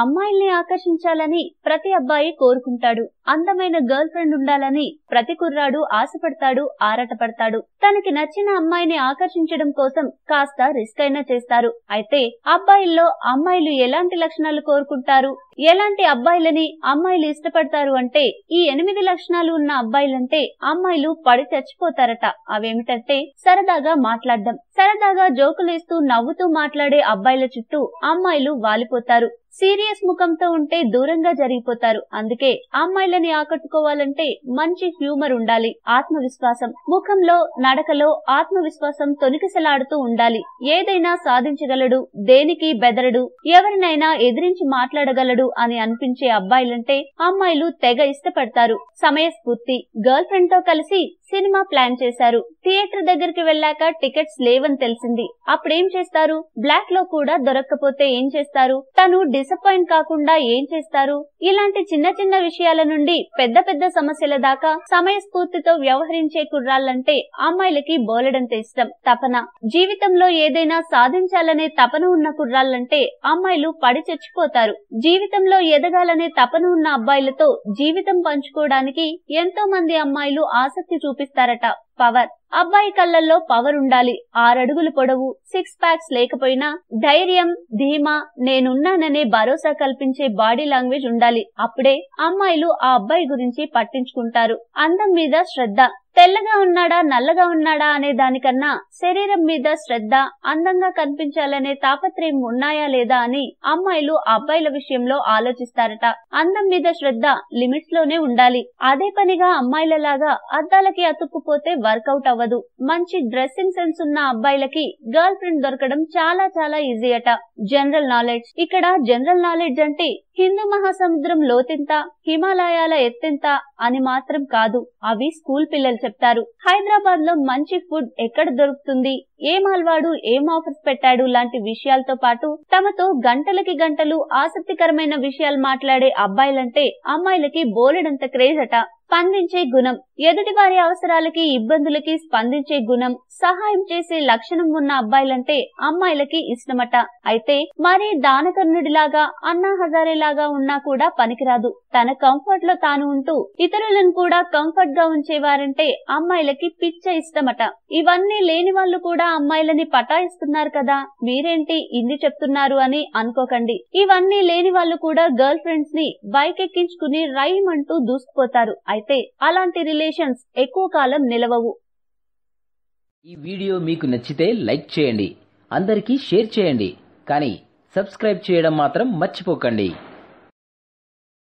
అమ్మాయిల్ని ఆకర్షించాలని ప్రతి అబ్బాయి కోరుకుంటాడు. అందమైన గర్ల్ ఫ్రెండ్ ఉండాలని ప్రతి కుర్రాడు ఆశపడతాడు, ఆరాటపడతాడు. తనకి నచ్చిన అమ్మాయిని ఆకర్షించడం కోసం కాస్త రిస్క్ అయినా చేస్తారు. అయితే అబ్బాయిల్లో అమ్మాయిలు ఎలాంటి లక్షణాలు కోరుకుంటారు, ఎలాంటి అబ్బాయిలని అమ్మాయిలు ఇష్టపడతారు అంటే ఈ 8 లక్షణాలు ఉన్న అబ్బాయిలంటే అమ్మాయిలు పడి చచ్చిపోతారట. అవేమిటంటే సరదాగా మాట్లాడడం, సరదాగా జోకులేస్తూ నవ్వుతూ మాట్లాడే అబ్బాయిల చుట్టూ అమ్మాయిలు వాలిపోతారు. సీరియస్ ముఖంతో ఉంటే దూరంగా జరిగిపోతారు. అందుకే అమ్మాయిలని ఆకట్టుకోవాలంటే మంచి హ్యూమర్ ఉండాలి, ఆత్మవిశ్వాసం, ముఖంలో నడకలో ఆత్మవిశ్వాసం తొణికిసలాడుతూ ఉండాలి. ఏదైనా సాధించగలడు, దేనికి బెదరడు, ఎవరినైనా ఎదిరించి మాట్లాడగలడు అని అనిపించే అబ్బాయిలంటే అమ్మాయిలు తెగ ఇష్టపడతారు. సమయస్ఫూర్తి, గర్ల్ ఫ్రెండ్ తో కలిసి సినిమా ప్లాన్ చేశారు. థియేటర్ దగ్గరికి వెళ్ళాక టికెట్స్ లేవని తెలిసింది. అప్పుడేం చేస్తారు? బ్లాక్ లో కూడా దొరక్కపోతే ఏం చేస్తారు? తను డిసప్పాయింట్ కాకుండా ఏం చేస్తారు? ఇలాంటి చిన్న చిన్న విషయాల నుండి పెద్ద పెద్ద సమస్యల దాకా సమయస్ఫూర్తితో వ్యవహరించే కుర్రాళ్ళంటే అమ్మాయిలకి బోలెడంత ఇష్టం. తపన, జీవితంలో ఏదైనా సాధించాలనే తపన ఉన్న కుర్రాళ్ళంటే అమ్మాయిలు పడి చచ్చిపోతారు. జీవితంలో ఎదగాలనే తపన ఉన్న అబ్బాయిలతో జీవితం పంచుకోవడానికి ఎంతో మంది అమ్మాయిలు ఆసక్తి చూపిస్తారట. పవర్, అబ్బాయి కళ్ళల్లో పవర్ ఉండాలి. 6 అడుగులు పొడవు, 6 ప్యాక్స్ లేకపోయినా ధైర్యం, ధీమా, నేనున్నాననే భరోసా కల్పించే బాడీ లాంగ్వేజ్ ఉండాలి. అప్పుడే అమ్మాయిలు ఆ అబ్బాయి గురించి పట్టించుకుంటారు. అందం మీద శ్రద్ధ, తెల్లగా ఉన్నాడా నల్లగా ఉన్నాడా అనే దానికన్నా శరీరం మీద శ్రద్ధ, అందంగా కనిపించాలనే తాపత్రయం ఉన్నాయా లేదా అని అమ్మాయిలు అబ్బాయిల విషయంలో ఆలోచిస్తారట. అందం మీద శ్రద్ధ లిమిట్స్ లోనే ఉండాలి. అదే పనిగా అమ్మాయిలలాగా అద్దాలకి అతుక్కుపోతే వర్కౌట్ అవ్వదు. మంచి డ్రెస్సింగ్ సెన్స్ ఉన్న అబ్బాయిలకి గర్ల్ ఫ్రెండ్ దొరకడం చాలా చాలా ఈజీ అట. జనరల్ నాలెడ్జ్, ఇక్కడ జనరల్ నాలెడ్జ్ అంటే హిందూ మహాసముద్రం లోతెంత, హిమాలయాల ఎత్తెంత అని మాత్రం కాదు. అవి స్కూల్ పిల్లలు చెప్తారు. హైదరాబాద్ లో మంచి ఫుడ్ ఎక్కడ దొరుకుతుంది, ఏ మాల్వాడు ఏం ఆఫర్స్ పెట్టాడు లాంటి విషయాలతో పాటు తమతో గంటలకి గంటలు ఆసక్తికరమైన విషయాలు మాట్లాడే అబ్బాయిలంటే అమ్మాయిలకి బోలెడంత క్రేజ్ అట. స్పందించే గుణం, ఎదుటి వారి అవసరాలకి ఇబ్బందులకి స్పందించే గుణం, సహాయం చేసే లక్షణం ఉన్న అబ్బాయిలంటే అమ్మాయిలకి ఇష్టమట. అయితే మరీ దానకర్ణుడిలాగా, అన్నా హజారేలాగా ఉన్నా కూడా పనికిరాదు. తన కంఫర్ట్ లో తాను ఉంటూ ఇతరులను కూడా కంఫర్ట్ గా ఉంచేవారంటే అమ్మాయిలకి పిచ్చ ఇష్టమట. ఇవన్నీ లేని వాళ్ళు కూడా అమ్మాయిలని పటాయిస్తున్నారు కదా, మీరేంటి ఇన్ని చెప్తున్నారు అని అనుకోకండి. ఇవన్నీ లేని వాళ్ళు కూడా గర్ల్ ఫ్రెండ్స్ ని బైక్ ఎక్కించుకుని రైమంటూ దూసుకుపోతారు. అయితే అలాంటి రిలేషన్స్ ఎక్కువ కాలం నిలవవు. ఈ వీడియో మీకు నచ్చితే లైక్ చేయండి, అందరికీ షేర్ చేయండి, కానీ సబ్స్క్రైబ్ చేయడం మాత్రం మర్చిపోకండి.